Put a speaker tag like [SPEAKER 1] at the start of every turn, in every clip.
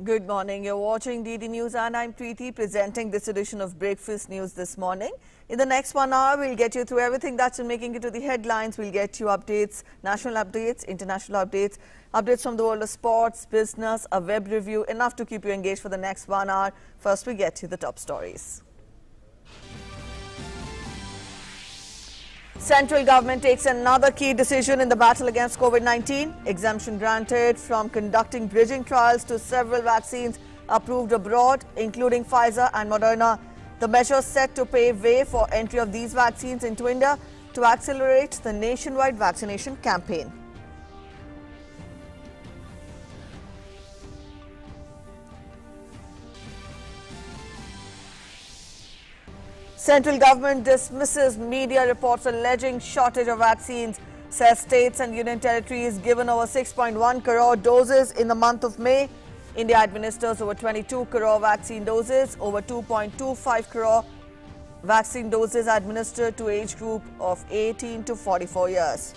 [SPEAKER 1] Good morning. You're watching DD News and I'm Preeti presenting this edition of Breakfast News this morning. In the next 1 hour, we'll get you through everything that's been making it to the headlines. We'll get you updates, national updates, international updates, updates from the world of sports, business, a web review, enough to keep you engaged for the next 1 hour. First, we get you the top stories. Central government takes another key decision in the battle against COVID-19. Exemption granted from conducting bridging trials to several vaccines approved abroad, including Pfizer and Moderna. The measure set to pave way for entry of these vaccines into India to accelerate the nationwide vaccination campaign. Central government dismisses media reports alleging shortage of vaccines, says states and union territories given over 6.1 crore doses in the month of May. India administers over 22 crore vaccine doses, over 2.25 crore vaccine doses administered to age group of 18 to 44 years.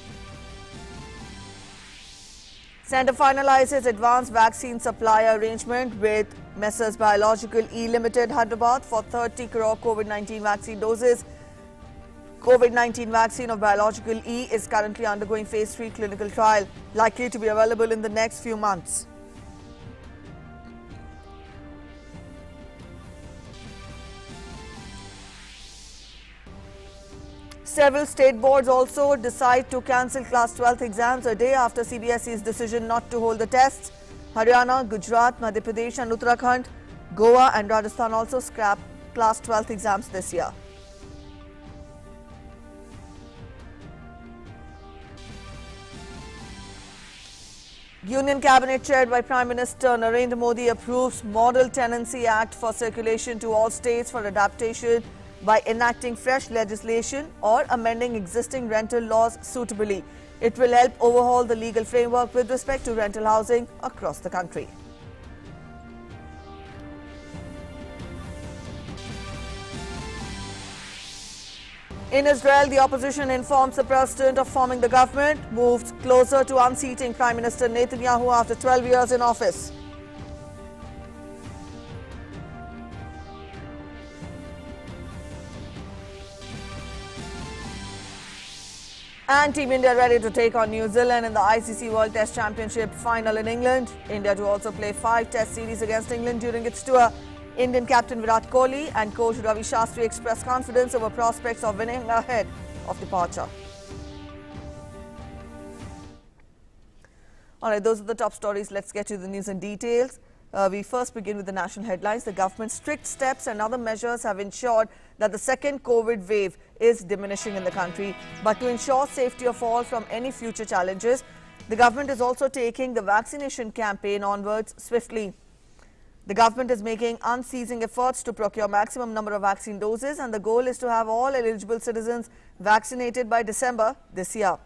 [SPEAKER 1] Centre finalises advanced vaccine supply arrangement with Messrs Biological-E Ltd, Hyderabad for 30 crore COVID-19 vaccine doses. COVID-19 vaccine of Biological-E is currently undergoing phase 3 clinical trial, likely to be available in the next few months. Several state boards also decide to cancel class 12th exams a day after CBSE's decision not to hold the tests. Haryana, Gujarat, Madhya Pradesh and Uttarakhand, Goa and Rajasthan also scrap class 12th exams this year. Union Cabinet chaired by Prime Minister Narendra Modi approves Model Tenancy Act for circulation to all states for adaptation by enacting fresh legislation or amending existing rental laws suitably. It will help overhaul the legal framework with respect to rental housing across the country. In Israel, the opposition informs the president of forming the government, moved closer to unseating Prime Minister Netanyahu after 12 years in office. And Team India ready to take on New Zealand in the ICC World Test Championship final in England. India to also play 5 Test series against England during its tour. Indian captain Virat Kohli and coach Ravi Shastri expressed confidence over prospects of winning ahead of departure. Alright, those are the top stories. Let's get to the news and details. We first begin with the national headlines. The government's strict steps and other measures have ensured that the second COVID wave is diminishing in the country. But to ensure safety of all from any future challenges, the government is also taking the vaccination campaign onwards swiftly. The government is making unceasing efforts to procure maximum number of vaccine doses, and the goal is to have all eligible citizens vaccinated by December this year.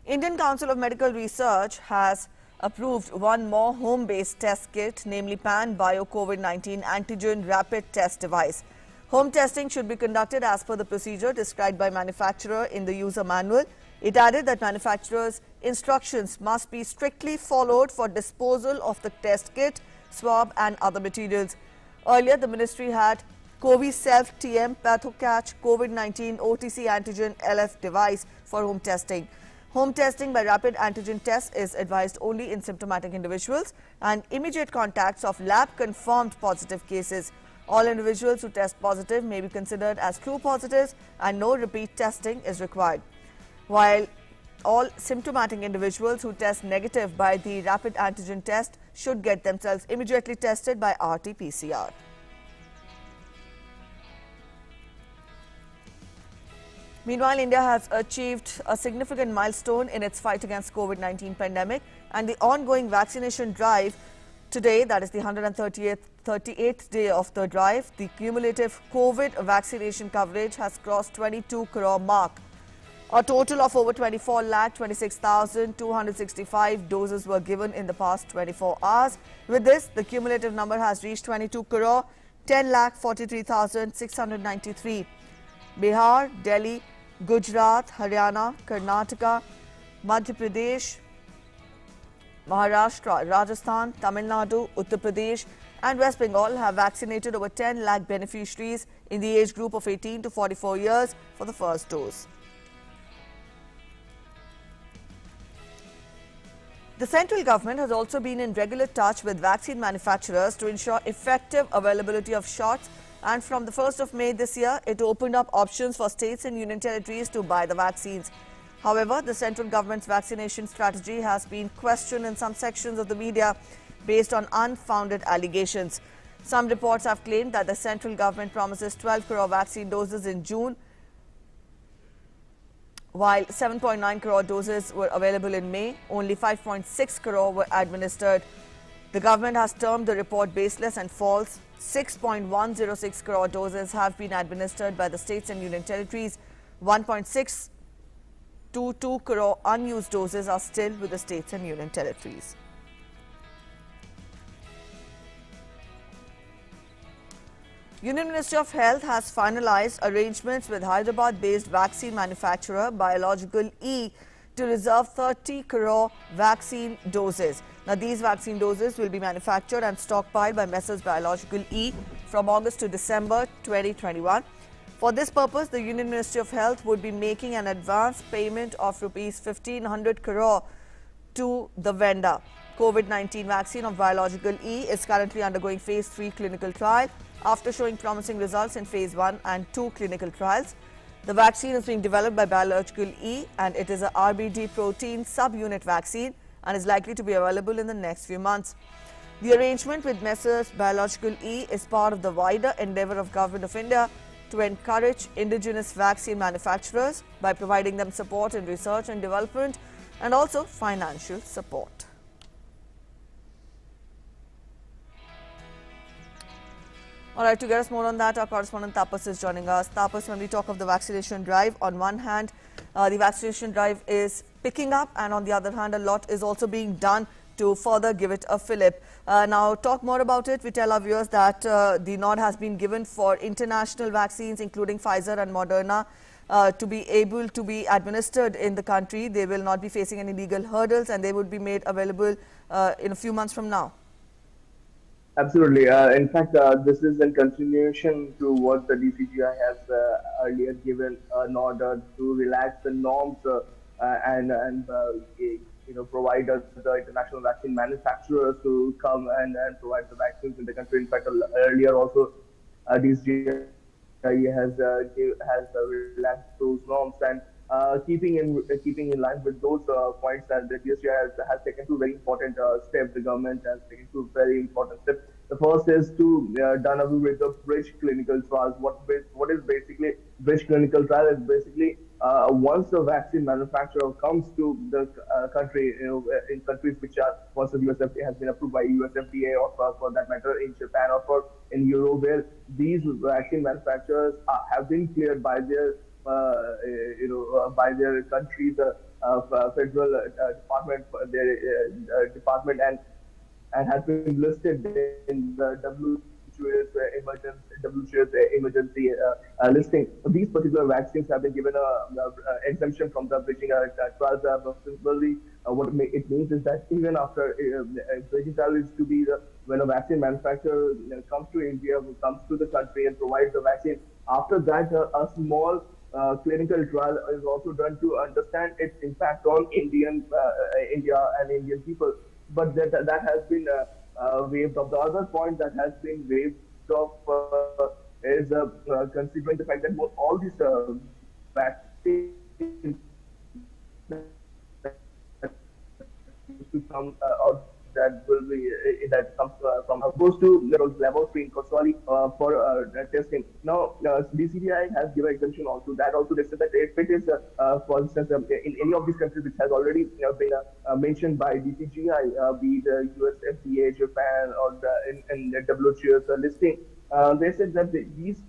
[SPEAKER 1] Indian Council of Medical Research has approved one more home-based test kit, namely Pan-Bio COVID-19 Antigen Rapid Test Device. Home testing should be conducted as per the procedure described by manufacturer in the user manual. It added that manufacturer's instructions must be strictly followed for disposal of the test kit, swab and other materials. Earlier, the ministry had COVID Self-TM PathoCatch COVID-19 OTC Antigen LF device for home testing. Home testing by rapid antigen test is advised only in symptomatic individuals and immediate contacts of lab-confirmed positive cases. All individuals who test positive may be considered as true positives and no repeat testing is required. While all symptomatic individuals who test negative by the rapid antigen test should get themselves immediately tested by RT-PCR. Meanwhile, India has achieved a significant milestone in its fight against COVID-19 pandemic and the ongoing vaccination drive. Today, that is the 138th day of the drive, the cumulative COVID vaccination coverage has crossed 22 crore mark. A total of over 24,26,265 doses were given in the past 24 hours. With this, the cumulative number has reached 22 crore 10,43,693. Bihar, Delhi, Gujarat, Haryana, Karnataka, Madhya Pradesh, Maharashtra, Rajasthan, Tamil Nadu, Uttar Pradesh and West Bengal have vaccinated over 10 lakh beneficiaries in the age group of 18 to 44 years for the first dose. The central government has also been in regular touch with vaccine manufacturers to ensure effective availability of shots, and from the 1st of May this year, it opened up options for states and union territories to buy the vaccines. However, the central government's vaccination strategy has been questioned in some sections of the media based on unfounded allegations. Some reports have claimed that the central government promises 12 crore vaccine doses in June, while 7.9 crore doses were available in May. Only 5.6 crore were administered. The government has termed the report baseless and false. 6.106 crore doses have been administered by the states and union territories. 1.622 crore unused doses are still with the states and union territories. Union Ministry of Health has finalized arrangements with Hyderabad-based vaccine manufacturer Biological-E to reserve 30 crore vaccine doses. Now, these vaccine doses will be manufactured and stockpiled by Messrs Biological-E from August to December 2021. For this purpose, the Union Ministry of Health would be making an advance payment of rupees 1,500 crore to the vendor. COVID-19 vaccine of Biological-E is currently undergoing phase 3 clinical trial after showing promising results in phase 1 and 2 clinical trials. The vaccine is being developed by Biological-E and it is a RBD protein subunit vaccine and is likely to be available in the next few months. The arrangement with Messrs Biological-E is part of the wider endeavour of Government of India to encourage indigenous vaccine manufacturers by providing them support in research and development and also financial support. All right, to get us more on that, our correspondent Tapas is joining us. Tapas, when we talk of the vaccination drive, on one hand, the vaccination drive is picking up, and on the other hand, a lot is also being done to further give it a fillip. Now, talk more about it. We tell our viewers that the nod has been given for international vaccines, including Pfizer and Moderna, to be able to be administered in the country. They will not be facing any legal hurdles, and they would be made available in a few months from now.
[SPEAKER 2] Absolutely. In fact, this is in continuation to what the DCGI has earlier given an order to relax the norms and provide us the international vaccine manufacturers to come and provide the vaccines in the country. In fact, earlier also DCGI has relaxed those norms, and keeping in line with those points that the DCGI has taken two very important steps. The government has taken two very important steps. The first is to done away with the bridge clinical trials. What is basically bridge clinical trial is basically once the vaccine manufacturer comes to the country, in countries which are once the US FDA has been approved by US FDA, or for that matter in Japan or in Europe, where these vaccine manufacturers have been cleared by their by their country's federal department, department, and has been listed in the WHO's emergency listing. These particular vaccines have been given an exemption from the bridging trials. What it means is that even after bridging trial is to be when a vaccine manufacturer comes to India, comes to the country and provides the vaccine, after that a small clinical trial is also done to understand its impact on India and Indian people. But that has been waived off. The other point that has been waived off is considering the fact that all these vaccines to come out that will be that comes from opposed to laboratory in Koswali for testing. Now, DCGI has given exemption also. That also they said that if it is, for instance, in any of these countries which has already been mentioned by DCGI, be the US FDA, Japan, or in the WHO's listing, they said that these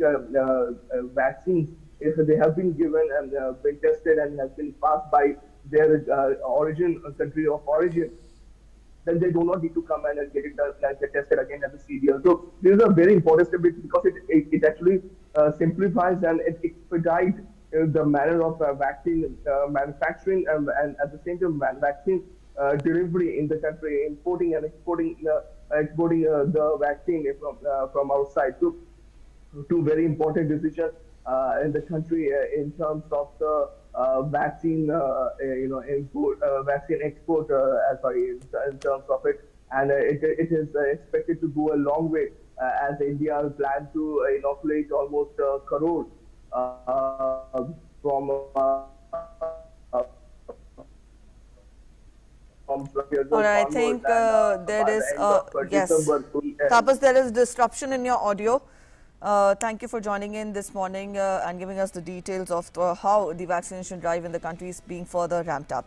[SPEAKER 2] vaccines, if they have been given and been tested and has been passed by their country of origin, then they do not need to come and get it get tested again at the CDL. So this is a very important step because it actually simplifies and it expedites the manner of vaccine manufacturing and at the same time vaccine delivery in the country, importing and exporting the vaccine from outside. So, two very important decisions in the country in terms of the vaccine, import, vaccine export. Sorry, in terms of it, and it is expected to go a long way as India plans to inoculate almost a crore from.
[SPEAKER 1] All right, I think there is, yes, Tapas, there is disruption in your audio. Thank you for joining in this morning and giving us the details of how the vaccination drive in the country is being further ramped up.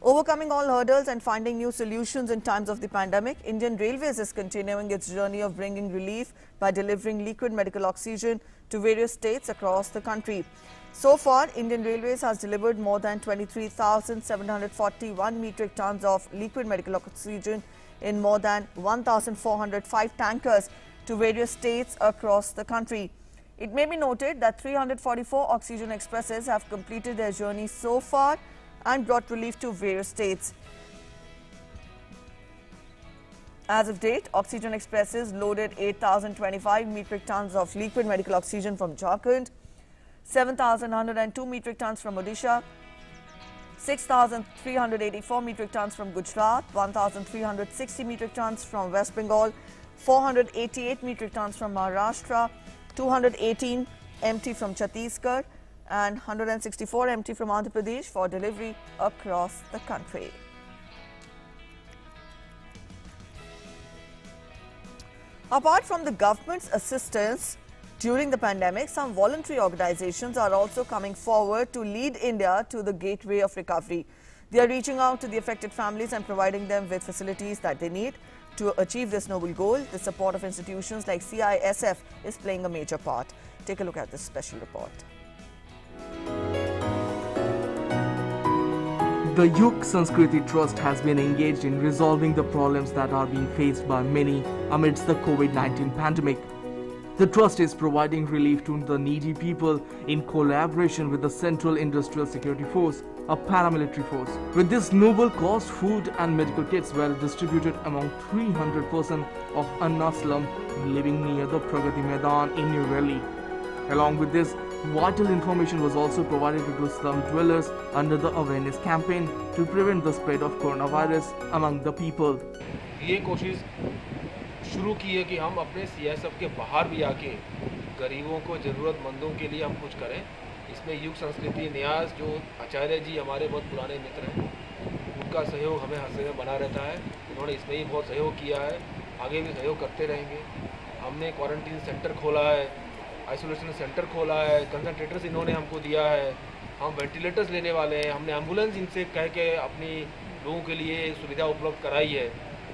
[SPEAKER 1] Overcoming all hurdles and finding new solutions in times of the pandemic, Indian Railways is continuing its journey of bringing relief by delivering liquid medical oxygen to various states across the country. So far, Indian Railways has delivered more than 23,741 metric tons of liquid medical oxygen in more than 1,405 tankers to various states across the country. It may be noted that 344 oxygen expresses have completed their journey so far and brought relief to various states. As of date, oxygen expresses loaded 8,025 metric tons of liquid medical oxygen from Jharkhand, 7,102 metric tons from Odisha, 6,384 metric tons from Gujarat, 1,360 metric tons from West Bengal, 488 metric tons from Maharashtra, 218 MT from Chhattisgarh, and 164 MT from Andhra Pradesh for delivery across the country. Apart from the government's assistance during the pandemic, some voluntary organizations are also coming forward to lead India to the gateway of recovery. They are reaching out to the affected families and providing them with facilities that they need to achieve this noble goal. The support of institutions like CISF is playing a major part. Take a look at this special report.
[SPEAKER 3] The Yug Sanskriti Trust has been engaged in resolving the problems that are being faced by many amidst the COVID-19 pandemic. The Trust is providing relief to the needy people in collaboration with the Central Industrial Security Force, a paramilitary force. With this noble cause, food and medical kits were distributed among 300 persons of Anna slum living near the Pragati Maidan in New Delhi. Along with this, vital information was also provided to the slum dwellers under the awareness campaign to prevent the spread of coronavirus among the people.
[SPEAKER 4] ये कोशिश शुरू की है कि हम अपने CISF के बाहर भी आके गरीबों को, ज़रूरतमंदों के लिए हम कुछ करें। इसमें युग संस्कृति न्यास जो आचार्य जी हमारे बहुत पुराने मित्र हैं, उनका सहयोग हमें हर समय बना रहता है। उन्होंने इसमें ही बहुत सहयोग किया है, आगे भी सहयोग करते रहेंगे। हमने क्वारंटीन सेंटर खोला है, आइसोलेशन सेंटर खोला है, कंसंट्रेटर्स इन्होंने हमको दिया है, हम वेंटिलेटर्स लेने वाले हैं, हमने एम्बुलेंस इनसे कह के अपनी लोगों के लिए सुविधा उपलब्ध कराई है।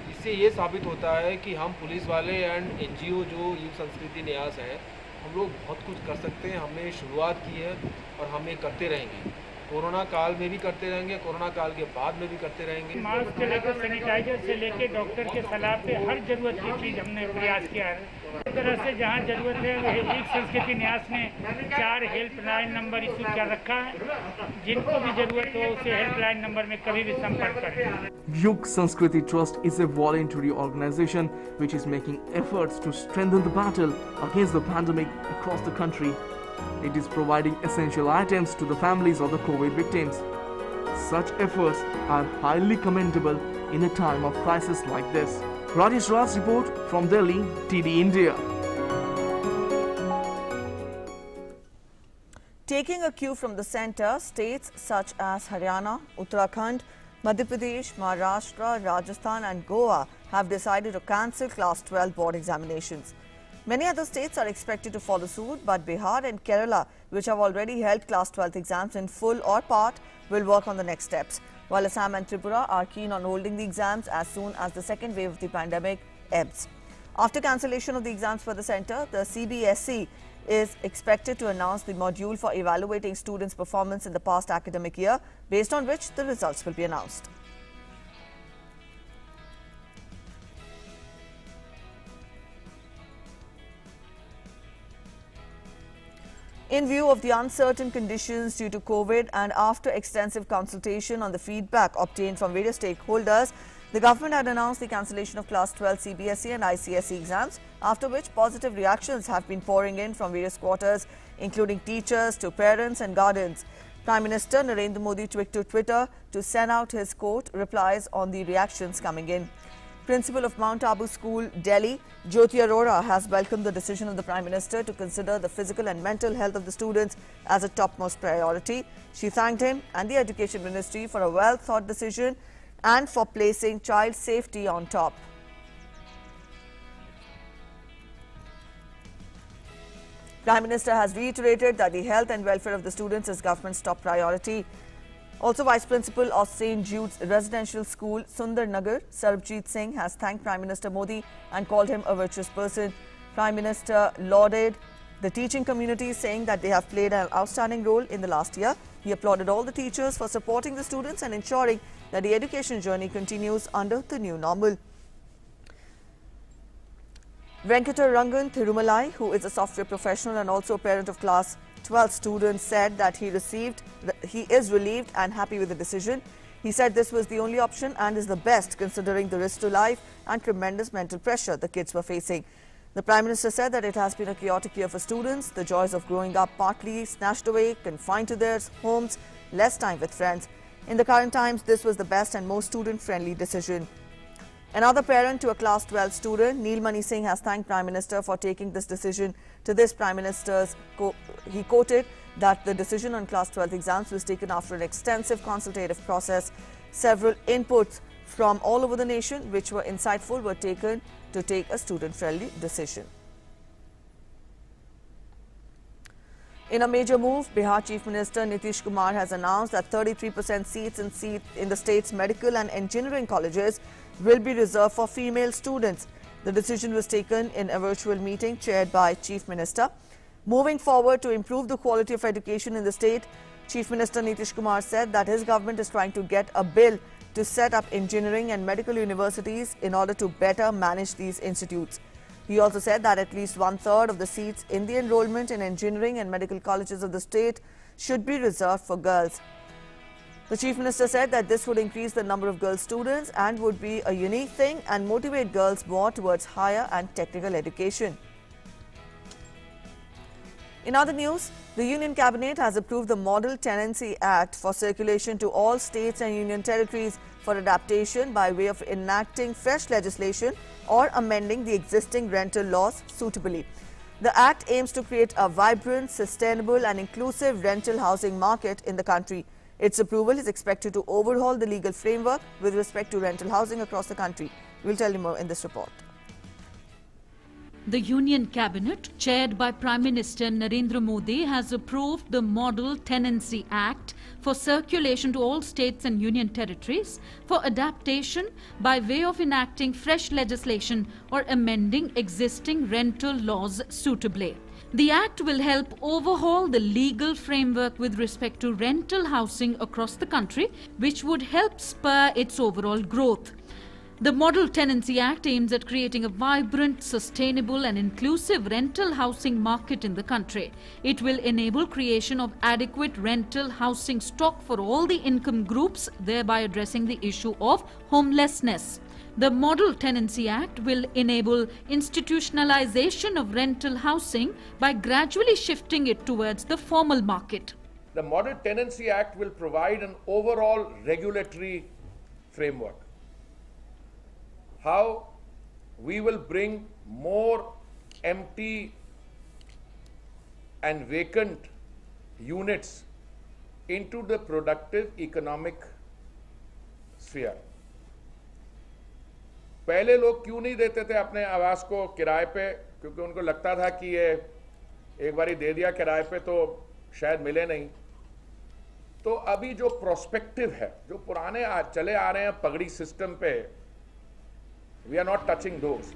[SPEAKER 4] इससे ये साबित होता है कि हम पुलिस वाले एंड NGO जो युग संस्कृति न्यास है, हम लोग बहुत कुछ कर सकते हैं। हमने शुरुआत की है और हम ये करते रहेंगे। कोरोना काल में भी करते रहेंगे, कोरोना काल के बाद में भी करते रहेंगे।
[SPEAKER 5] मास्क से लेकर सैनिटाइजर से लेकर डॉक्टर के सलाह पे हर जरूरत की चीज़ हमने प्रयास किया है। इस तरह से जहाँ जरूरत है युग संस्कृति न्यास ने 4 हेल्पलाइन नंबर इशू कर रखा है। जिनको भी जरूरत हो उसे हेल्पलाइन नंबर में कभी भी संपर्क करें।
[SPEAKER 3] Yug Sanskriti Trust is a voluntary organization which is making efforts to strengthen the battle against the pandemic across the country. It is providing essential items to the families of the COVID victims. Such efforts are highly commendable in a time of crisis like this. Rajesh Raj report from Delhi, TD India.
[SPEAKER 1] Taking a cue from the centre, states such as Haryana, Uttarakhand, Madhya Pradesh, Maharashtra, Rajasthan and Goa have decided to cancel Class 12 board examinations. Many other states are expected to follow suit, but Bihar and Kerala, which have already held Class 12 exams in full or part, will work on the next steps, while Assam and Tripura are keen on holding the exams as soon as the second wave of the pandemic ebbs. After cancellation of the exams for the centre, the CBSE is expected to announce the module for evaluating students' performance in the past academic year, based on which the results will be announced. In view of the uncertain conditions due to COVID and after extensive consultation on the feedback obtained from various stakeholders, the government had announced the cancellation of Class 12 CBSE and ICSE exams, after which positive reactions have been pouring in from various quarters, including teachers to parents and guardians. Prime Minister Narendra Modi took to Twitter to send out his quote replies on the reactions coming in. Principal of Mount Abu School, Delhi, Jyoti Arora has welcomed the decision of the Prime Minister to consider the physical and mental health of the students as a topmost priority. She thanked him and the Education Ministry for a well-thought decision and for placing child safety on top. Prime Minister has reiterated that the health and welfare of the students is government's top priority. Also, Vice Principal of St. Jude's Residential School, Sundar Nagar, Sarbjit Singh, has thanked Prime Minister Modi and called him a virtuous person. Prime Minister lauded the teaching community, saying that they have played an outstanding role in the last year. He applauded all the teachers for supporting the students and ensuring that the education journey continues under the new normal. Venkatarangan Thirumalai, who is a software professional and also a parent of Class 12 students, said that he is relieved and happy with the decision. He said this was the only option and is the best considering the risk to life and tremendous mental pressure the kids were facing. The Prime Minister said that it has been a chaotic year for students, the joys of growing up partly snatched away, confined to their homes, less time with friends. In the current times, this was the best and most student-friendly decision. Another parent to a Class 12 student, Neelmani Singh, has thanked Prime Minister for taking this decision. To this, Prime Minister's he quoted that the decision on Class 12 exams was taken after an extensive consultative process. Several inputs from all over the nation, which were insightful, were taken to take a student-friendly decision. In a major move, Bihar Chief Minister Nitish Kumar has announced that 33% seats in the state's medical and engineering colleges will be reserved for female students. The decision was taken in a virtual meeting chaired by Chief Minister. Moving forward to improve the quality of education in the state, Chief Minister Nitish Kumar said that his government is trying to get a bill to set up engineering and medical universities in order to better manage these institutes. He also said that at least 1/3 of the seats in the enrollment in engineering and medical colleges of the state should be reserved for girls. The Chief Minister said that this would increase the number of girl students and would be a unique thing and motivate girls more towards higher and technical education. In other news, the Union Cabinet has approved the Model Tenancy Act for circulation to all states and union territories for adaptation by way of enacting fresh legislation or amending the existing rental laws suitably. The Act aims to create a vibrant, sustainable and inclusive rental housing market in the country. Its approval is expected to overhaul the legal framework with respect to rental housing across the country. We'll tell you more in this report.
[SPEAKER 6] The Union Cabinet, chaired by Prime Minister Narendra Modi, has approved the Model Tenancy Act for circulation to all states and union territories for adaptation by way of enacting fresh legislation or amending existing rental laws suitably. The Act will help overhaul the legal framework with respect to rental housing across the country, which would help spur its overall growth. The Model Tenancy Act aims at creating a vibrant, sustainable and inclusive rental housing market in the country. It will enable creation of adequate rental housing stock for all the income groups, thereby addressing the issue of homelessness. The Model Tenancy Act will enable institutionalization of rental housing by gradually shifting it towards the formal market.
[SPEAKER 7] The Model Tenancy Act will provide an overall regulatory framework. How we will bring more empty and vacant units into the productive economic sphere. पहले लोग क्यों नहीं देते थे अपने आवास को किराए पे, क्योंकि उनको लगता था कि ये एक बारी दे दिया किराए पे तो शायद मिले नहीं। तो अभी जो प्रोस्पेक्टिव है, जो पुराने चले आ रहे हैं पगड़ी सिस्टम पे, we are not touching those.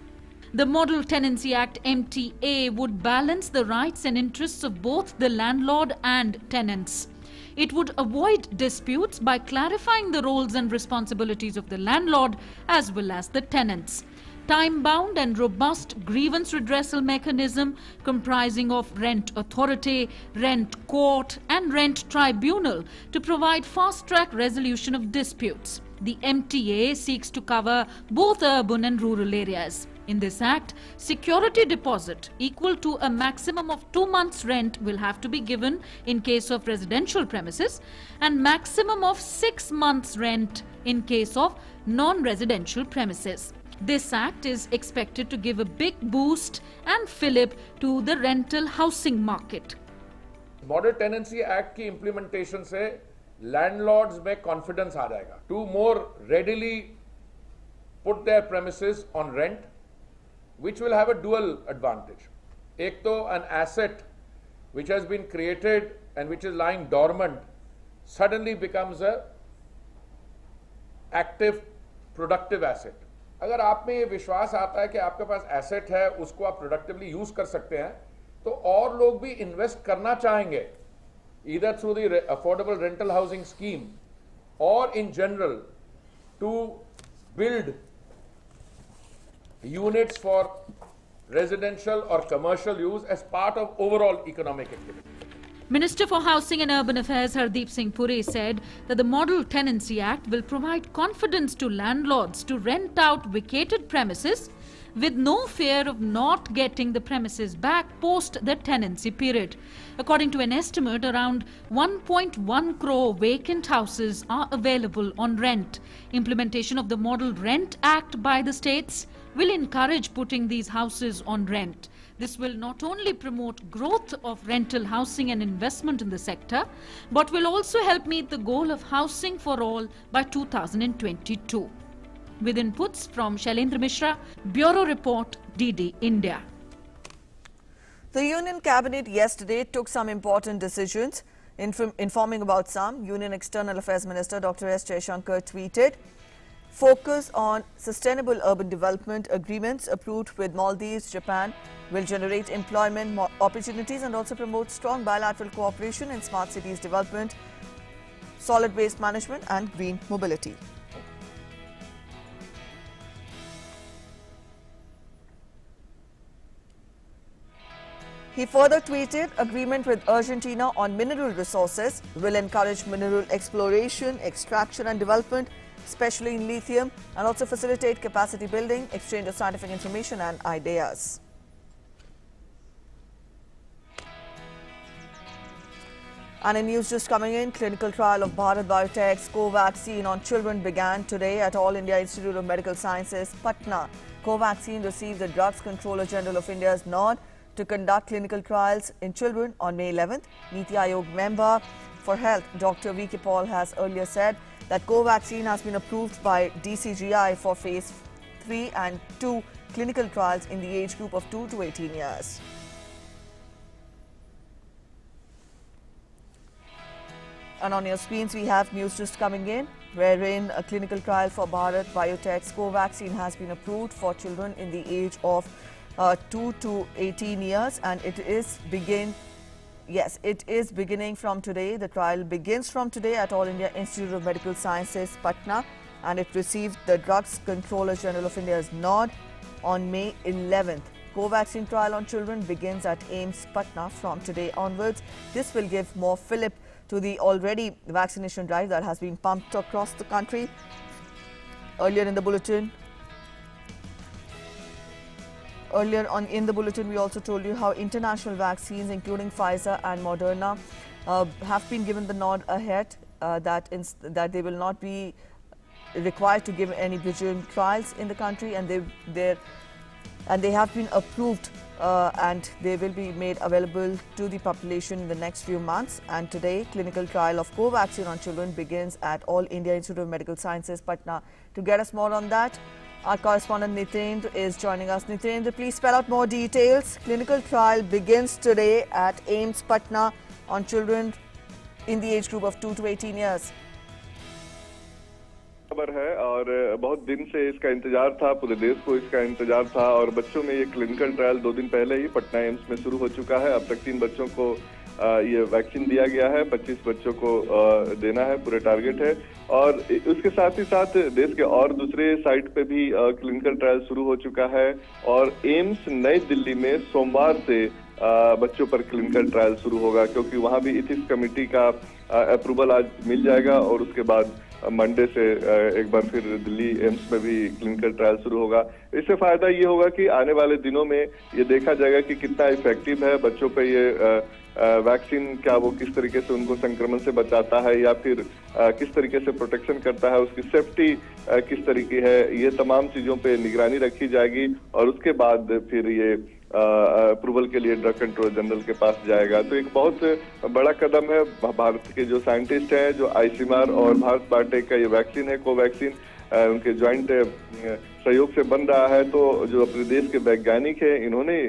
[SPEAKER 6] The Model Tenancy Act MTA would balance the rights and interests of both the landlord and tenants. It would avoid disputes by clarifying the roles and responsibilities of the landlord as well as the tenants. time-bound and robust grievance redressal mechanism comprising of rent authority, rent court and rent tribunal to provide fast-track resolution of disputes. The MTA seeks to cover both urban and rural areas. In this act, security deposit equal to a maximum of 2 months' rent will have to be given in case of residential premises and maximum of 6 months' rent in case of non-residential premises. This act is expected to give a big boost and fillip to the rental housing market.
[SPEAKER 7] Model tenancy act की implementation से landlords में confidence आ जाएगा to more readily put their premises on rent, which will have a dual advantage. एक तो an asset which has been created and which is lying dormant suddenly becomes a active productive asset. अगर आप में ये विश्वास आता है कि आपके पास एसेट है, उसको आप प्रोडक्टिवली यूज कर सकते हैं, तो और लोग भी इन्वेस्ट करना चाहेंगे, either through the affordable rental housing scheme or in general to build units for residential or commercial use as part of overall economic activity.
[SPEAKER 6] Minister for Housing and Urban Affairs Hardeep Singh Puri said that the Model Tenancy Act will provide confidence to landlords to rent out vacated premises with no fear of not getting the premises back post the tenancy period. According to an estimate, around 1.1 crore vacant houses are available on rent. Implementation of the Model Rent Act by the states will encourage putting these houses on rent. This will not only promote growth of rental housing and investment in the sector, but will also help meet the goal of housing for all by 2022. With inputs from Shailendra Mishra, Bureau Report, DD India.
[SPEAKER 1] The Union Cabinet yesterday took some important decisions. Informing about some, Union External Affairs Minister Dr. S. Jaishankar tweeted, "Focus on sustainable urban development agreements approved with Maldives, Japan will generate employment opportunities and also promote strong bilateral cooperation in smart cities development, solid waste management and green mobility." He further tweeted, "Agreement with Argentina on mineral resources will encourage mineral exploration, extraction and development, especially in lithium, and also facilitate capacity building, exchange of scientific information and ideas." And in news just coming in, clinical trial of Bharat Biotech's Vaccine on children began today at All India Institute of Medical Sciences, Patna. Vaccine received the Drugs Controller General of India's nod to conduct clinical trials in children on May 11th. Niti Aayog member for Health, Dr. V.K. Paul, has earlier said that Vaccine has been approved by DCGI for phase 3 and 2 clinical trials in the age group of 2 to 18 years. And on your screens, we have news just coming in, wherein a clinical trial for Bharat Biotech's Vaccine has been approved for children in the age of 2 to 18 years, and it is beginning from today. The trial begins from today at All India Institute of Medical Sciences, Patna, and it received the Drugs Controller General of India's nod on May 11th. Vaccine trial on children begins at AIIMS, Patna from today onwards. This will give more fillip to the already vaccination drive that has been pumped across the country. Earlier in the bulletin, we also told you how international vaccines, including Pfizer and Moderna, have been given the nod ahead, that they will not be required to give any bridging trials in the country, and they have been approved, and they will be made available to the population in the next few months. And today, clinical trial of Vaccine on children begins at All India Institute of Medical Sciences, Patna. To get us more on that, our correspondent Nitendra is joining us. Nitendra, please spell out more details. Clinical trial begins today at AIIMS, Patna on children in the age group of 2 to 18 years.
[SPEAKER 8] खबर है और बहुत दिन से इसका इंतजार था, पूरे देश को इसका इंतजार था, और बच्चों में ये क्लिनिकल ट्रायल 2 दिन पहले ही पटना एम्स में शुरू हो चुका है। अब तक 3 बच्चों को ये वैक्सीन दिया गया है। 25 बच्चों को देना है, पूरे टारगेट है। और उसके साथ ही साथ देश के और दूसरे साइट पे भी क्लिनिकल ट्रायल शुरू हो चुका है और एम्स नई दिल्ली में सोमवार से बच्चों पर क्लिनिकल ट्रायल शुरू होगा, क्योंकि वहां भी इथिक्स कमेटी का अप्रूवल आज मिल जाएगा और उसके बाद मंडे से एक बार फिर दिल्ली एम्स में भी क्लिनिकल ट्रायल शुरू होगा। इससे फायदा ये होगा कि आने वाले दिनों में ये देखा जाएगा कि कितना इफेक्टिव है बच्चों पे ये वैक्सीन, क्या वो किस तरीके से उनको संक्रमण से बचाता है या फिर किस तरीके से प्रोटेक्शन करता है, उसकी सेफ्टी किस तरीके है, ये तमाम चीजों पे निगरानी रखी जाएगी और उसके बाद फिर ये अप्रूवल के लिए ड्रग कंट्रोल जनरल के पास जाएगा। तो एक बहुत बड़ा कदम है। भारत के जो साइंटिस्ट हैं, जो आईसीएमआर और भारत बायोटेक का ये वैक्सीन है, कोवैक्सीन, उनके ज्वाइंट सहयोग से बन रहा है। तो जो अपने देश के वैज्ञानिक हैं, इन्होंने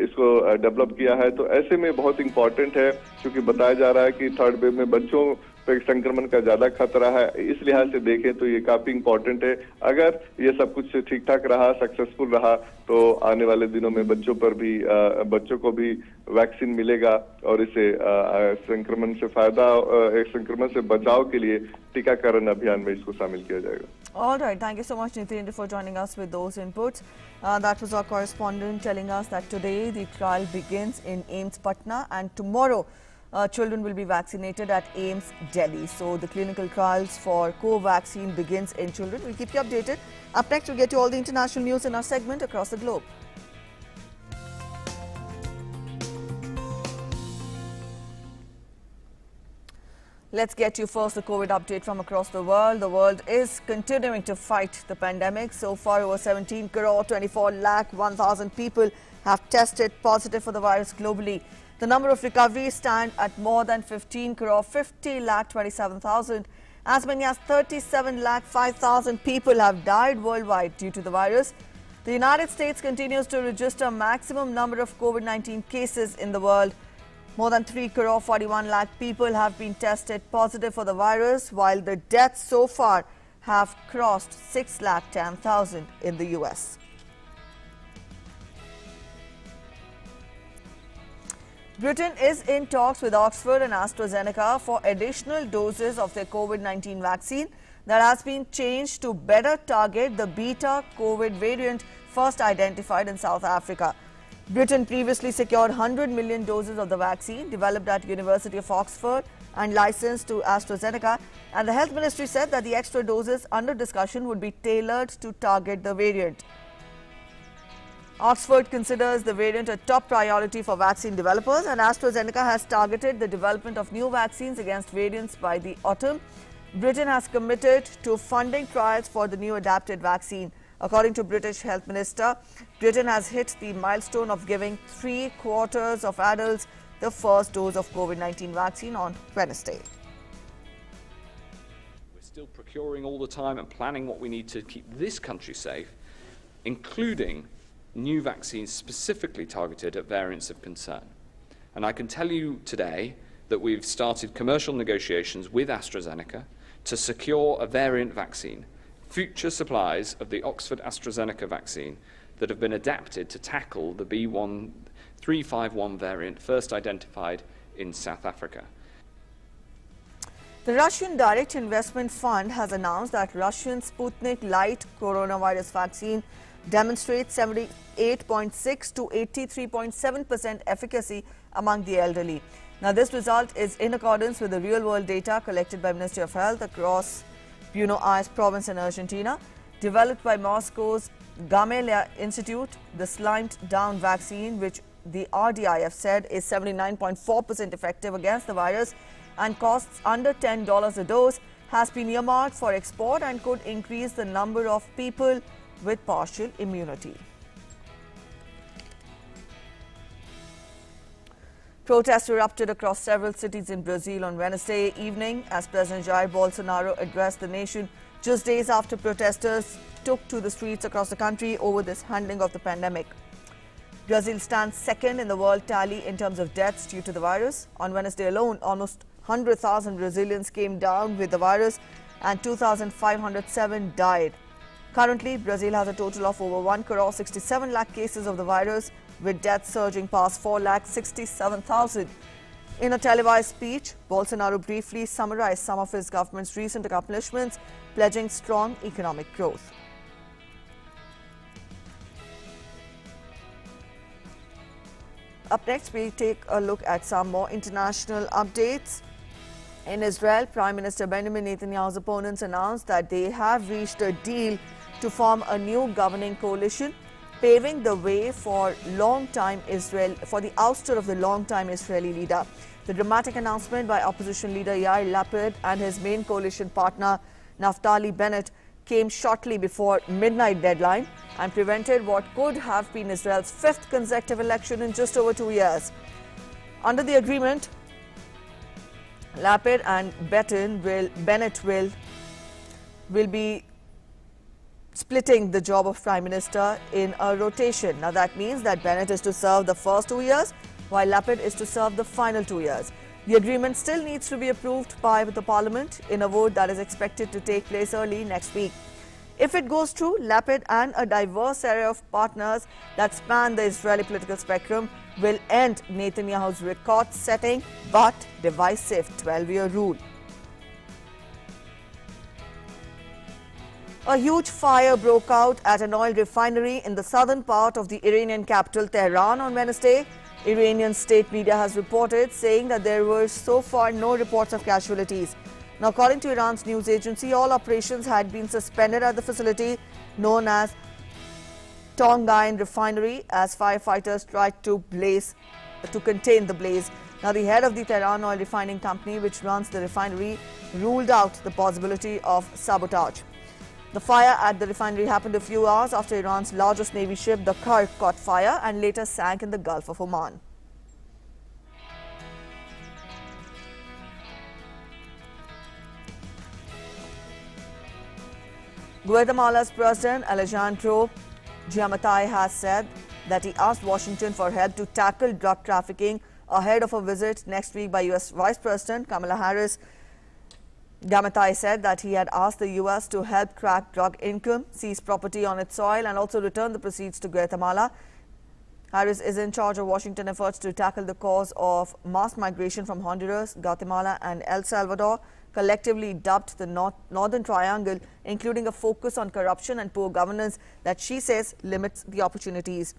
[SPEAKER 8] इसको डेवलप किया है। तो ऐसे में बहुत इंपॉर्टेंट है, क्योंकि बताया जा रहा है कि थर्ड वेव में बच्चों पे संक्रमण का ज्यादा खतरा है। इस लिहाज से देखें तो ये काफी इंपॉर्टेंट है। अगर ये सब कुछ ठीक ठाक रहा, सक्सेसफुल रहा, तो आने वाले दिनों में बच्चों को भी वैक्सीन मिलेगा और इसे संक्रमण से संक्रमण से बचाव के लिए टीकाकरण अभियान में इसको शामिल किया जाएगा।
[SPEAKER 1] All right, thank you so much, Nitendra, for joining us with those inputs. That was our correspondent telling us that today the trial begins in AIIMS Patna and tomorrow children will be vaccinated at AIIMS Delhi. So the clinical trials for co-vaccine begins in children. We'll keep you updated. Up next, we'll get you all the international news in our segment across the globe. Let's get you first the COVID update from across the world. The world is continuing to fight the pandemic. So far, over 17 crore 24 lakh 1,000 people have tested positive for the virus globally. The number of recoveries stand at more than 15 crore 50 lakh 27,000. As many as 37 lakh 5,000 people have died worldwide due to the virus. The United States continues to register maximum number of COVID-19 cases in the world. More than 3 crore 41 lakh people have been tested positive for the virus, while the deaths so far have crossed 6 lakh 10,000 in the US. Britain is in talks with Oxford and AstraZeneca for additional doses of their COVID-19 vaccine that has been changed to better target the beta COVID variant first identified in South Africa. Britain previously secured 100 million doses of the vaccine developed at University of Oxford and licensed to AstraZeneca, and the Health Ministry said that the extra doses under discussion would be tailored to target the variant. Oxford considers the variant a top priority for vaccine developers, and AstraZeneca has targeted the development of new vaccines against variants by the autumn. Britain has committed to funding trials for the new adapted vaccine. According to British Health Minister, Britain has hit the milestone of giving 3/4 of adults the first dose of COVID-19 vaccine on Wednesday.
[SPEAKER 9] We're still procuring all the time and planning what we need to keep this country safe, including new vaccines specifically targeted at variants of concern. And I can tell you today that we've started commercial negotiations with AstraZeneca to secure a variant vaccine, future supplies of the Oxford AstraZeneca vaccine that have been adapted to tackle the B1351 variant first identified in South Africa.
[SPEAKER 1] The Russian Direct Investment Fund has announced that Russian Sputnik Light coronavirus vaccine demonstrates 78.6 to 83.7% efficacy among the elderly. Now, this result is in accordance with the real-world data collected by Ministry of Health across Buenos Aires province in Argentina. Developed by Moscow's Gunmen Institute, the slimmed-down vaccine, which the RDIF said is 79.4% effective against the virus and costs under $10 a dose, has been earmarked for export and could increase the number of people with partial immunity. Protests erupted across several cities in Brazil on Wednesday evening as President Jair Bolsonaro addressed the nation just days after protesters took to the streets across the country over this handling of the pandemic. Brazil stands second in the world tally in terms of deaths due to the virus. On Wednesday alone, almost 100,000 Brazilians came down with the virus and 2,507 died. Currently, Brazil has a total of over 1 crore 67 lakh cases of the virus, with deaths surging past 4,67,000. In a televised speech, Bolsonaro briefly summarized some of his government's recent accomplishments, pledging strong economic growth. Up next, we take a look at some more international updates. In Israel, Prime Minister Benjamin Netanyahu's opponents announced that they have reached a deal to form a new governing coalition, paving the way for the ouster of the long-time Israeli leader. The dramatic announcement by opposition leader Yair Lapid and his main coalition partner Naftali Bennett came shortly before midnight deadline and prevented what could have been Israel's 5th consecutive election in just over 2 years. Under the agreement, Lapid and Bennett will be splitting the job of Prime Minister in a rotation. Now that means that Bennett is to serve the first 2 years, while Lapid is to serve the final 2 years. The agreement still needs to be approved by the Parliament in a vote that is expected to take place early next week. If it goes through, Lapid and a diverse array of partners that span the Israeli political spectrum will end Netanyahu's record-setting but divisive 12-year rule. A huge fire broke out at an oil refinery in the southern part of the Iranian capital Tehran on Wednesday. Iranian state media has reported, saying that there were so far no reports of casualties. Now, according to Iran's news agency, all operations had been suspended at the facility known as Tongain Refinery as firefighters tried to contain the blaze. Now, the head of the Tehran oil refining company, which runs the refinery, ruled out the possibility of sabotage. The fire at the refinery happened a few hours after Iran's largest navy ship, the Kurd, caught fire and later sank in the Gulf of Oman. Guatemala's President Alejandro Giammattei has said that he asked Washington for help to tackle drug trafficking ahead of a visit next week by U.S. Vice President Kamala Harris. Giammattei said that he had asked the U.S. to help crack drug income, seize property on its soil and also return the proceeds to Guatemala. Harris is in charge of Washington efforts to tackle the cause of mass migration from Honduras, Guatemala and El Salvador, collectively dubbed the Northern Triangle, including a focus on corruption and poor governance that she says limits the opportunities.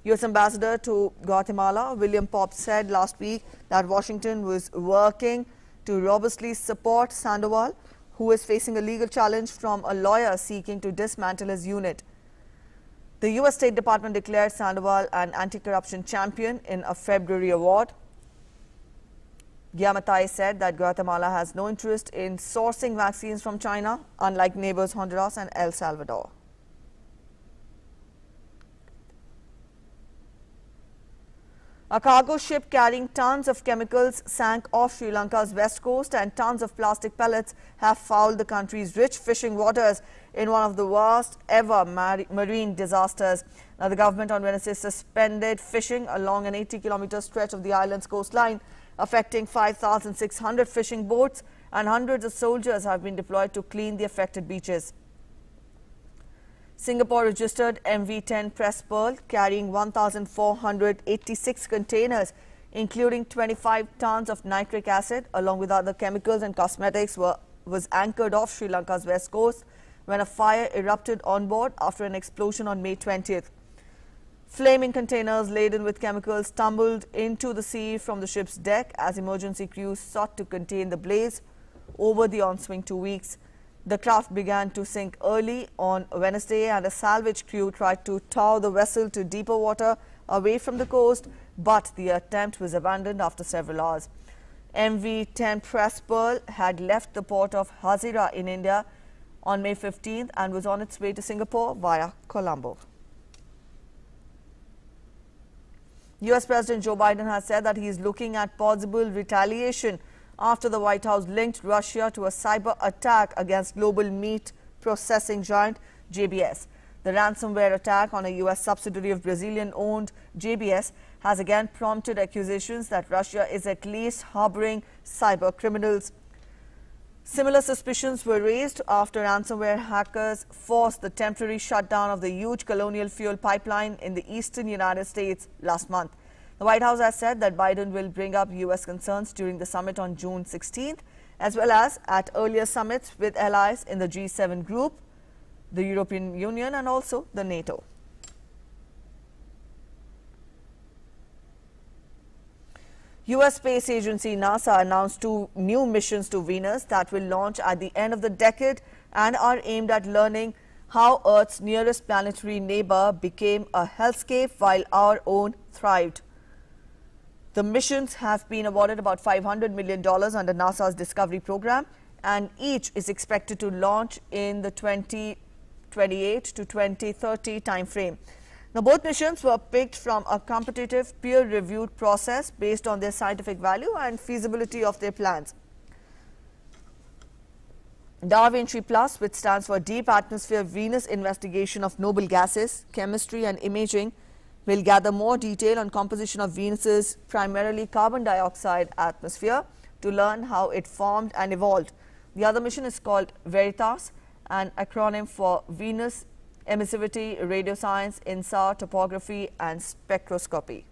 [SPEAKER 1] U.S. Ambassador to Guatemala, William Popp, said last week that Washington was working to robustly support Sandoval, who is facing a legal challenge from a lawyer seeking to dismantle his unit. The U.S. State Department declared Sandoval an anti-corruption champion in a February award. Giammattei said that Guatemala has no interest in sourcing vaccines from China, unlike neighbors Honduras and El Salvador. A cargo ship carrying tons of chemicals sank off Sri Lanka's west coast, and tons of plastic pellets have fouled the country's rich fishing waters in one of the worst ever marine disasters. Now, the government on Wednesday suspended fishing along an 80-kilometer stretch of the island's coastline, affecting 5,600 fishing boats, and hundreds of soldiers have been deployed to clean the affected beaches. Singapore registered MV-10 Press Pearl carrying 1,486 containers, including 25 tons of nitric acid, along with other chemicals and cosmetics, was anchored off Sri Lanka's west coast when a fire erupted on board after an explosion on May 20th. Flaming containers laden with chemicals tumbled into the sea from the ship's deck as emergency crews sought to contain the blaze over the ensuing 2 weeks. The craft began to sink early on Wednesday, and a salvage crew tried to tow the vessel to deeper water away from the coast, but the attempt was abandoned after several hours. MV-10 Press Pearl had left the port of Hazira in India on May 15th and was on its way to Singapore via Colombo. U.S. President Joe Biden has said that he is looking at possible retaliation after the White House linked Russia to a cyber attack against global meat processing giant JBS. The ransomware attack on a U.S. subsidiary of Brazilian-owned JBS has again prompted accusations that Russia is at least harboring cyber criminals. Similar suspicions were raised after ransomware hackers forced the temporary shutdown of the huge Colonial fuel pipeline in the eastern United States last month. The White House has said that Biden will bring up U.S. concerns during the summit on June 16th, as well as at earlier summits with allies in the G7 group, the European Union and also the NATO. U.S. Space Agency NASA announced 2 new missions to Venus that will launch at the end of the decade and are aimed at learning how Earth's nearest planetary neighbor became a hellscape while our own thrived. The missions have been awarded about $500 million under NASA's Discovery program, and each is expected to launch in the 2028 to 2030 timeframe. Now, both missions were picked from a competitive peer-reviewed process based on their scientific value and feasibility of their plans. DAVINCI Plus, which stands for Deep Atmosphere Venus Investigation of Noble Gases, Chemistry and Imaging, will gather more detail on composition of Venus's primarily carbon dioxide atmosphere to learn how it formed and evolved. The other mission is called VERITAS, an acronym for Venus Emissivity, Radioscience, INSAR, Topography and Spectroscopy.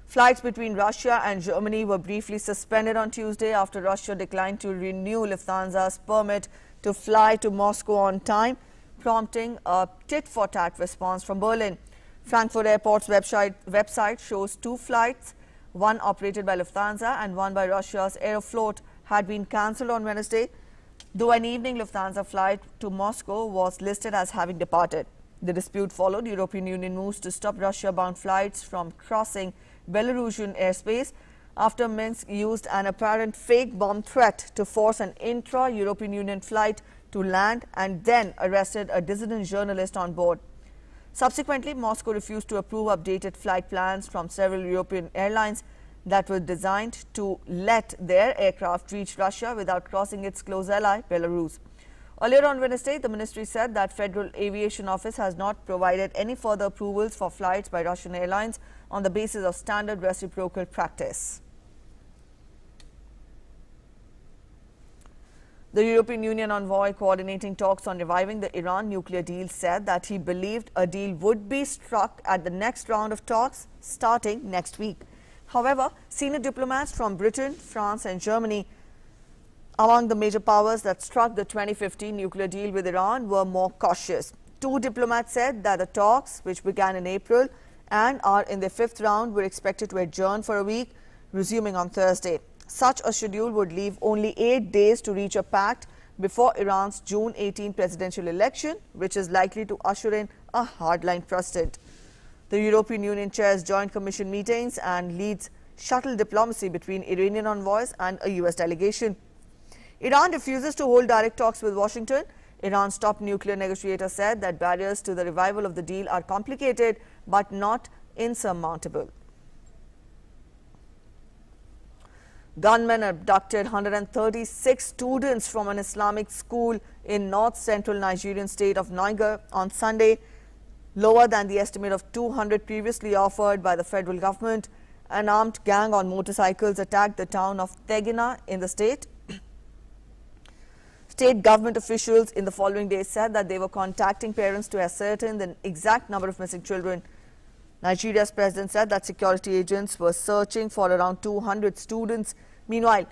[SPEAKER 1] Flights between Russia and Germany were briefly suspended on Tuesday after Russia declined to renew Lufthansa's permit to fly to Moscow on time, prompting a tit-for-tat response from Berlin. Frankfurt Airport's website shows 2 flights, one operated by Lufthansa and one by Russia's Aeroflot, had been cancelled on Wednesday, though an evening Lufthansa flight to Moscow was listed as having departed. The dispute followed European Union moves to stop Russia-bound flights from crossing Belarusian airspace after Minsk used an apparent fake bomb threat to force an intra-European Union flight to land and then arrested a dissident journalist on board. Subsequently, Moscow refused to approve updated flight plans from several European airlines that were designed to let their aircraft reach Russia without crossing its close ally, Belarus. Earlier on Wednesday, the ministry said that Federal Aviation Office has not provided any further approvals for flights by Russian airlines on the basis of standard reciprocal practice. The European Union envoy coordinating talks on reviving the Iran nuclear deal said that he believed a deal would be struck at the next round of talks starting next week. However, senior diplomats from Britain, France and Germany, among the major powers that struck the 2015 nuclear deal with Iran, were more cautious. 2 diplomats said that the talks, which began in April and are in their 5th round, were expected to adjourn for a week, resuming on Thursday. Such a schedule would leave only 8 days to reach a pact before Iran's June 18 presidential election, which is likely to usher in a hardline president. The European Union chairs joint commission meetings and leads shuttle diplomacy between Iranian envoys and a U.S. delegation. Iran refuses to hold direct talks with Washington. Iran's top nuclear negotiator said that barriers to the revival of the deal are complicated but not insurmountable. Gunmen abducted 136 students from an Islamic school in north-central Nigerian state of Niger on Sunday, lower than the estimate of 200 previously offered by the federal government. An armed gang on motorcycles attacked the town of Tegina in the state. State government officials in the following days said that they were contacting parents to ascertain the exact number of missing children. Nigeria's president said that security agents were searching for around 200 students. Meanwhile,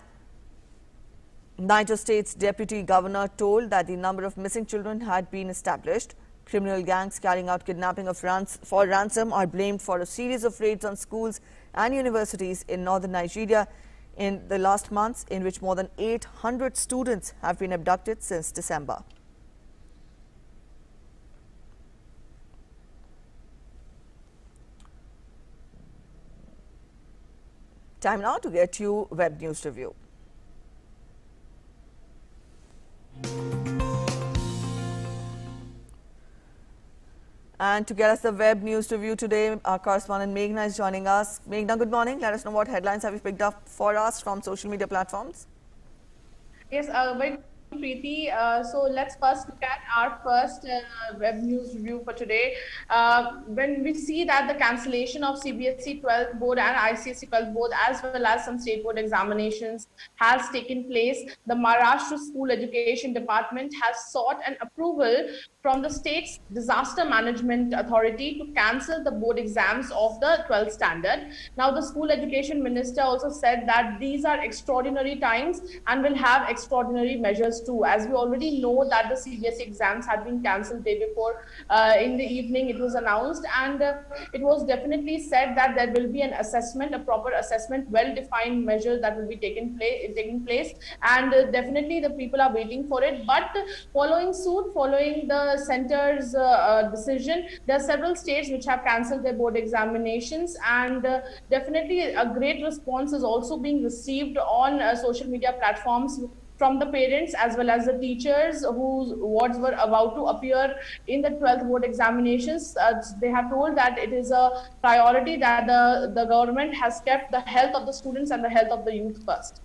[SPEAKER 1] Niger State's deputy governor told that the number of missing children had been established. Criminal gangs carrying out kidnapping for ransom are blamed for a series of raids on schools and universities in northern Nigeria in the last months, in which more than 800 students have been abducted since December. Time now to get you web news review. And to get us the web news review today, our correspondent Meghna is joining us. Meghna, good morning. Let us know what headlines have you picked up for us from social media platforms.
[SPEAKER 10] Yes, very Preeti. So let's first look at our first web news review for today. When we see that the cancellation of CBSE 12th board and ICSE 12th board as well as some state board examinations has taken place, the Maharashtra School Education Department has sought an approval from the state's disaster management authority to cancel the board exams of the 12th standard. Now, the school education minister also said that these are extraordinary times and will have extraordinary measures too. As we already know that the CBSE exams had been cancelled day before in the evening it was announced, and it was definitely said that there will be an assessment, a proper assessment, well-defined measure that will be taking place, and definitely the people are waiting for it. But following suit, following the center's decision, there are several states which have cancelled their board examinations, and definitely a great response is also being received on social media platforms from the parents as well as the teachers whose wards were about to appear in the 12th board examinations. They have told that it is a priority that the government has kept the health of the students and the health of the youth first.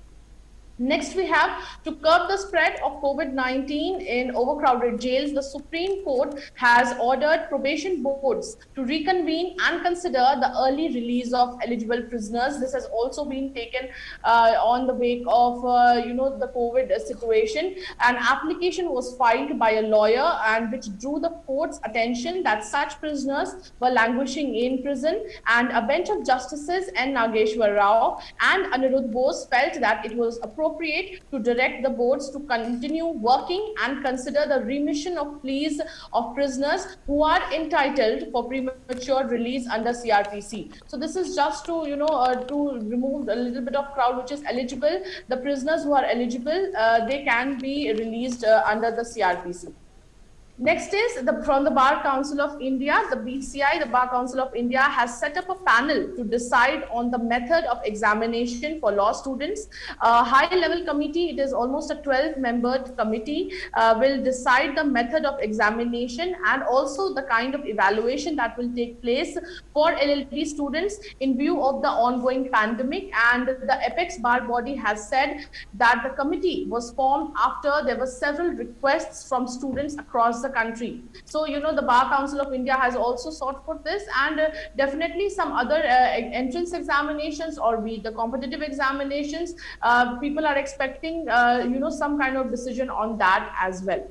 [SPEAKER 10] Next, we have to curb the spread of COVID-19 in overcrowded jails. The Supreme Court has ordered probation boards to reconvene and consider the early release of eligible prisoners. This has also been taken on the wake of the COVID situation. An application was filed by a lawyer and which drew the court's attention that such prisoners were languishing in prison, and a bench of justices N. Nageshwar Rao and Anirudh Bose felt that it was appropriate to direct the boards to continue working and consider the remission of pleas of prisoners who are entitled for premature release under CRPC. So this is just to to remove a little bit of crowd which is eligible. The prisoners who are eligible, they can be released under the CRPC. Next is from the Bar Council of India, the BCI, the Bar Council of India has set up a panel to decide on the method of examination for law students. A high-level committee, it is almost a 12-membered committee, will decide the method of examination and also the kind of evaluation that will take place for LLB students in view of the ongoing pandemic. And the Apex Bar body has said that the committee was formed after there were several requests from students across the country. So, the Bar Council of India has also sought for this, and definitely some other entrance examinations or the competitive examinations, people are expecting, some kind of decision on that as well.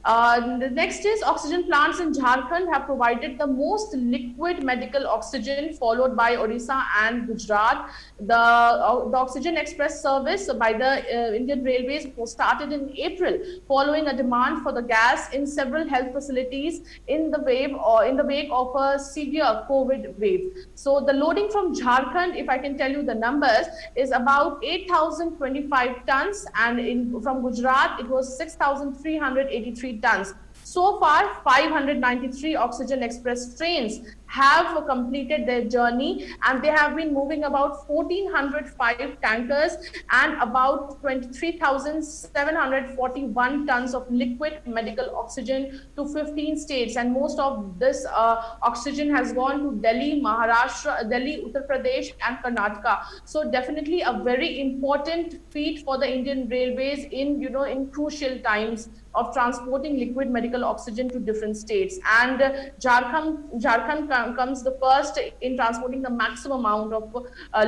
[SPEAKER 10] The next is oxygen plants in Jharkhand have provided the most liquid medical oxygen, followed by Odisha and Gujarat. The Oxygen Express service by the Indian Railways was started in April, following a demand for the gas in several health facilities in the wake of a severe COVID wave. So the loading from Jharkhand, if I can tell you the numbers, is about 8,025 tons, and from Gujarat it was 6,383 tons. So far, 593 Oxygen Express trains have completed their journey, and they have been moving about 1,405 tankers and about 23,741 tons of liquid medical oxygen to 15 states. And most of this oxygen has gone to Delhi, Maharashtra, Delhi, Uttar Pradesh and Karnataka. So definitely a very important feat for the Indian Railways in, in crucial times of transporting liquid medical oxygen to different states. And Jharkhand comes the first in transporting the maximum amount of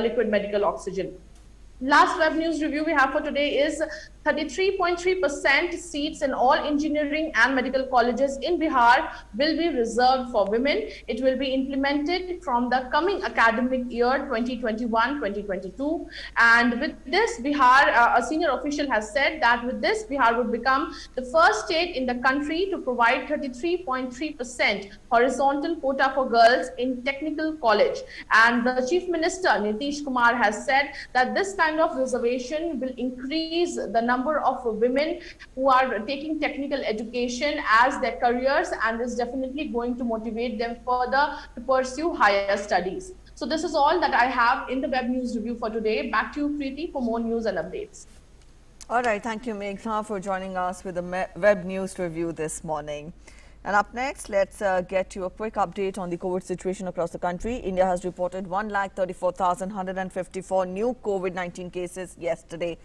[SPEAKER 10] liquid medical oxygen. Last web news review we have for today is 33.3% seats in all engineering and medical colleges in Bihar will be reserved for women. It will be implemented from the coming academic year 2021-2022. And with this, Bihar, a senior official has said that with this, Bihar would become the first state in the country to provide 33.3% horizontal quota for girls in technical college. And the Chief Minister, Nitish Kumar, has said that this kind of reservation will increase the number of women who are taking technical education as their careers, and is definitely going to motivate them further to pursue higher studies. So this is all that I have in the web news review for today. Back to you, Preeti, for more news and updates.
[SPEAKER 1] All right, thank you, Meghna, for joining us with the web news review this morning. And up next, let's get you a quick update on the COVID situation across the country. India has reported 1,34,154 new COVID-19 cases yesterday.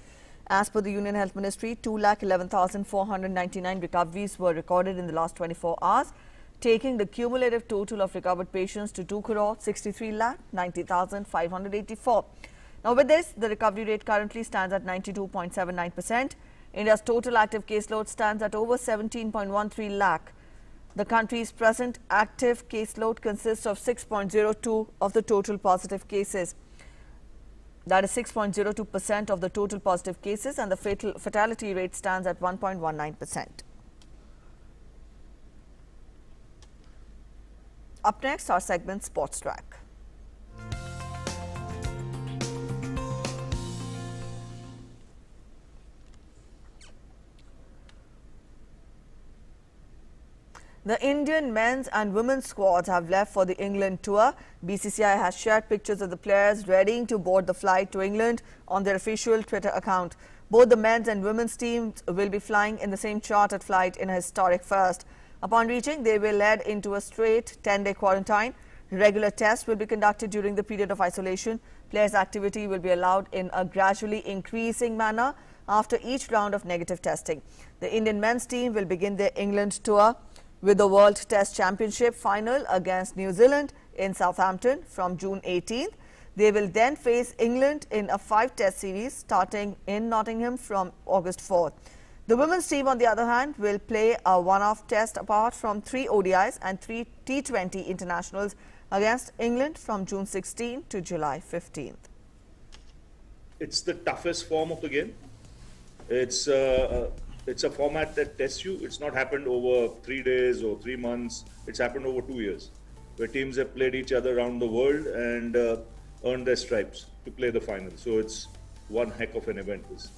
[SPEAKER 1] As per the Union Health Ministry, 2,11,499 recoveries were recorded in the last 24 hours, taking the cumulative total of recovered patients to 2,63,90,584. Now, with this, the recovery rate currently stands at 92.79%. India's total active caseload stands at over 17.13 lakh. The country's present active caseload consists of 6.02 of the total positive cases. That is 6.02% of the total positive cases, and the fatality rate stands at 1.19%. Up next, our segment Sports Track. The Indian men's and women's squads have left for the England tour. BCCI has shared pictures of the players readying to board the flight to England on their official Twitter account. Both the men's and women's teams will be flying in the same chartered flight in a historic first. Upon reaching, they will led into a straight 10-day quarantine. Regular tests will be conducted during the period of isolation. Players' activity will be allowed in a gradually increasing manner after each round of negative testing. The Indian men's team will begin their England tour with the World Test Championship final against New Zealand in Southampton from June 18th. They will then face England in a 5-test series starting in Nottingham from August 4th. The women's team, on the other hand, will play a one-off test apart from 3 ODIs and 3 T20 internationals against England from June 16th to July 15th.
[SPEAKER 11] It's the toughest form of the game. It's a format that tests you. It's not happened over 3 days or 3 months. It's happened over 2 years, where teams have played each other around the world and earned their stripes to play the final. So it's one heck of an event. This.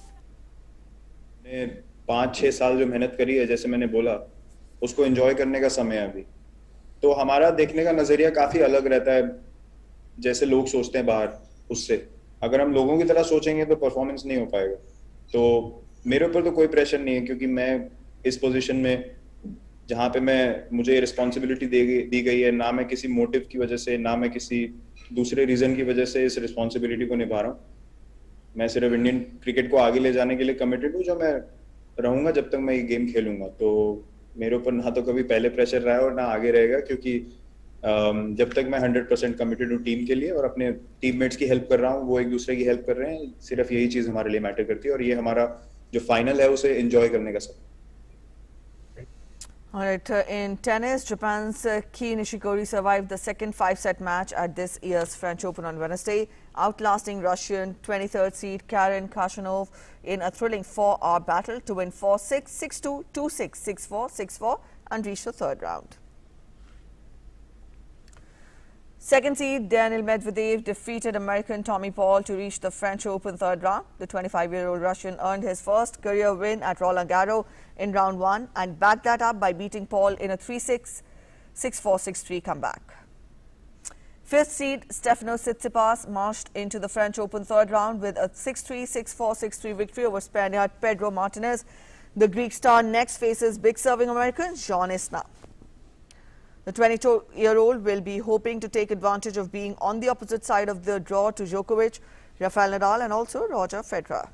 [SPEAKER 12] 5-6 साल जो मेहनत करी है, जैसे मैंने बोला, उसको enjoy करने का समय है अभी. तो हमारा देखने का नजरिया काफी अलग रहता है, जैसे लोग सोचते हैं बाहर उससे. अगर हम लोगों की तरह सोचेंगे तो परफॉर्मेंस नहीं हो पाएगा. तो मेरे ऊपर तो कोई प्रेशर नहीं है, क्योंकि मैं इस पोजीशन में जहाँ पे मुझे रिस्पॉन्सिबिलिटी दी गई है, ना मैं किसी मोटिव की वजह से, ना मैं किसी दूसरे रीजन की वजह से इस रिस्पॉन्सिबिलिटी को निभा रहा हूँ. मैं सिर्फ इंडियन क्रिकेट को आगे ले जाने के लिए कमिटेड हूँ, जो मैं रहूंगा जब तक मैं ये गेम खेलूंगा. तो मेरे ऊपर ना तो कभी पहले प्रेशर रहा है और ना आगे रहेगा, क्योंकि जब तक मैं 100% कमिटेड हूँ टीम के लिए और अपने टीममेट्स की हेल्प कर रहा हूँ, वो एक दूसरे की हेल्प कर रहे हैं, सिर्फ यही चीज हमारे लिए मैटर करती है. और ये हमारा जो फाइनल है उसे एंजॉय करने का सब.
[SPEAKER 1] All right, in tennis, Japan's Kei Nishikori survived the second 5-set match at this year's French Open on Wednesday, outlasting Russian 23rd seed Karen Khachanov in a thrilling 4-hour battle to win 4-6, 6-2, 2-6, 6-4, 6-4 and reach the third round. Second seed Daniil Medvedev defeated American Tommy Paul to reach the French Open third round. The 25-year-old Russian earned his first career win at Roland Garros in round 1 and backed that up by beating Paul in a 3-6, 6-4, 6-3 comeback. Fifth seed Stefanos Tsitsipas marched into the French Open third round with a 6-3, 6-4, 6-3 victory over Spaniard Pedro Martinez. The Greek star next faces big serving American John Isner. The 22-year-old will be hoping to take advantage of being on the opposite side of the draw to Djokovic, Rafael Nadal and also Roger Federer.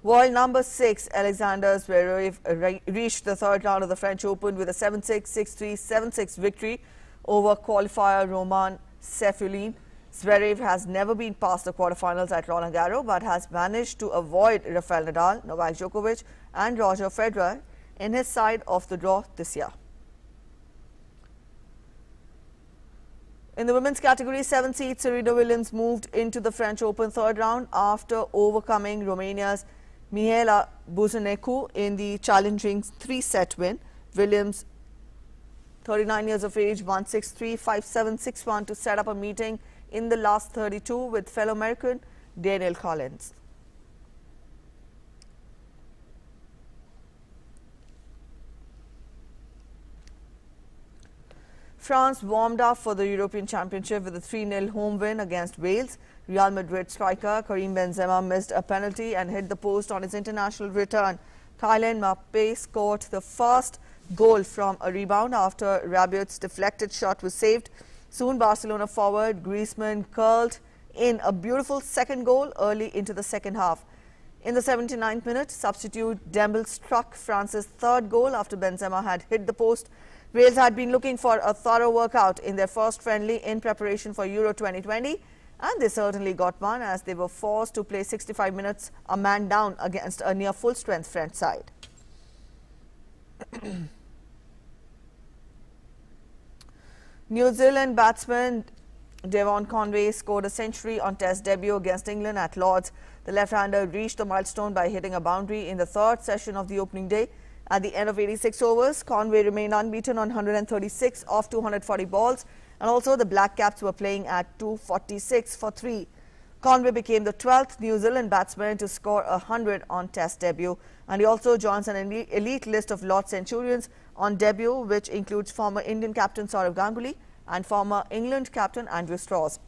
[SPEAKER 1] World number 6 Alexander Zverev reached the third round of the French Open with a 7-6, 6-3, 7-6 victory over qualifier Roman Safiullin. Zverev has never been past the quarterfinals at Roland Garros but has managed to avoid Rafael Nadal, Novak Djokovic and Roger Federer in his side of the draw this year. In the women's category, 7th seed Serena Williams moved into the French Open third round after overcoming Romania's Mihaela Buzănescu in the challenging 3-set win. Williams, 39 years of age, won 6-3, 5-7, 6-1 to set up a meeting in the last 32 with fellow American Danielle Collins. France warmed up for the European Championship with a 3-0 home win against Wales. Real Madrid striker Karim Benzema missed a penalty and hit the post on his international return. Kylian Mbappe scored the first goal from a rebound after Rabiot's deflected shot was saved. Soon Barcelona forward Griezmann curled in a beautiful second goal early into the second half. In the 79th minute, substitute Dembele struck France's third goal after Benzema had hit the post. Wales had been looking for a thorough workout in their first friendly in preparation for Euro 2020, and they certainly got one as they were forced to play 65 minutes a man down against a near full-strength French side. New Zealand batsman Devon Conway scored a century on Test debut against England at Lord's. The left-hander reached the milestone by hitting a boundary in the third session of the opening day. At the end of 86 overs, Conway remained unbeaten on 136 off 240 balls, and also the Black Caps were playing at 246 for 3. Conway became the 12th New Zealand batsman to score 100 on Test debut, and he also joins an elite list of Lord centurions on debut, which includes former Indian captain Sourav Ganguly and former England captain Andrew Strauss.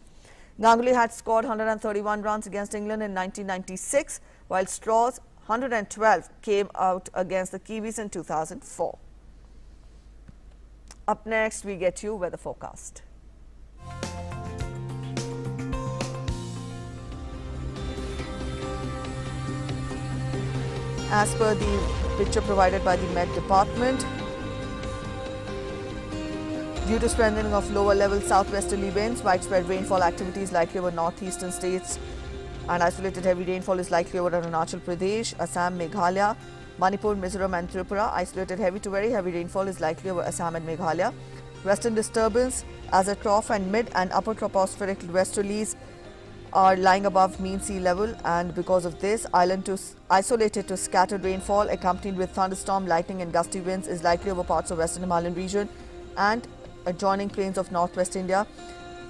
[SPEAKER 1] Ganguly had scored 131 runs against England in 1996, while Strauss 112 came out against the Kiwis in 2004. Up next, we get you weather forecast. As per the picture provided by the Met Department, due to strengthening of lower level southwesterly winds, widespread rainfall activity is likely over northeastern states, and isolated heavy rainfall is likely over Arunachal Pradesh, Assam, Meghalaya, Manipur, Mizoram and Tripura. Isolated heavy to very heavy rainfall is likely over Assam and Meghalaya. Western disturbance as a trough and mid and upper tropospheric westerlies are lying above mean sea level, and because of this, isolated to scattered rainfall accompanied with thunderstorm, lightning and gusty winds is likely over parts of Western Himalayan region and adjoining plains of northwest India.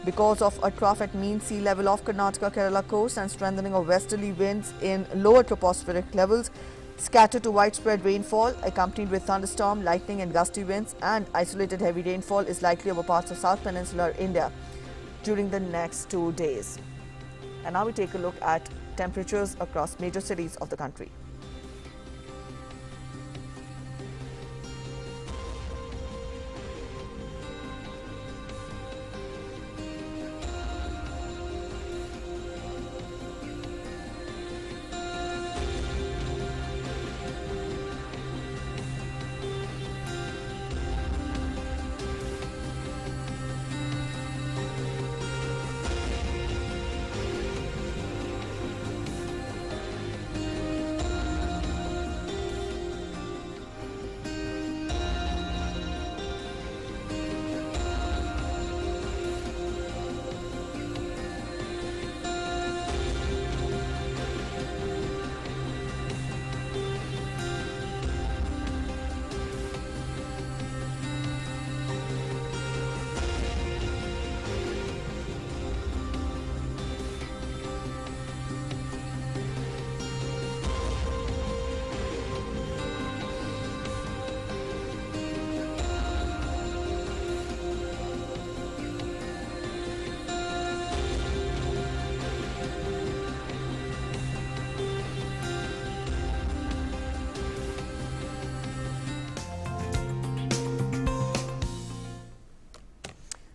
[SPEAKER 1] Because of a trough at mean sea level of Karnataka, Kerala coast and strengthening of westerly winds in lower tropospheric levels, scattered to widespread rainfall accompanied with thunderstorm, lightning and gusty winds and isolated heavy rainfall is likely over parts of South Peninsular India during the next 2 days. And now we take a look at temperatures across major cities of the country.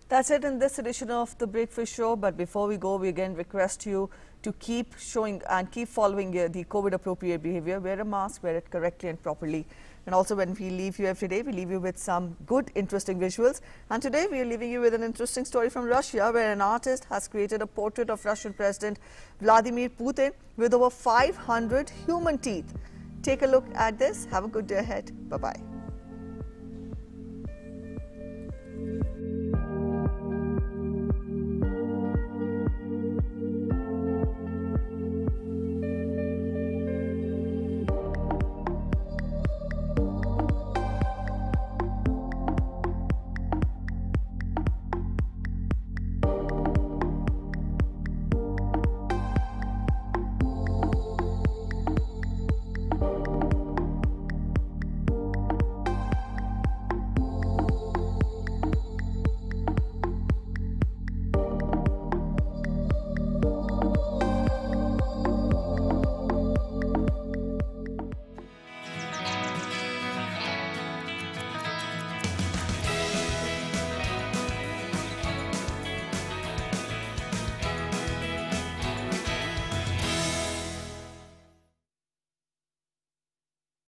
[SPEAKER 1] That's it in this edition of the Breakfast Show. But before we go, we again request you to keep showing and keep following the COVID appropriate behavior. Wear a mask, wear it correctly and properly. And also when we leave you every day, we leave you with some good, interesting visuals. And today we are leaving you with an interesting story from Russia, where an artist has created a portrait of Russian President Vladimir Putin with over 500 human teeth. Take a look at this. Have a good day ahead. Bye-bye.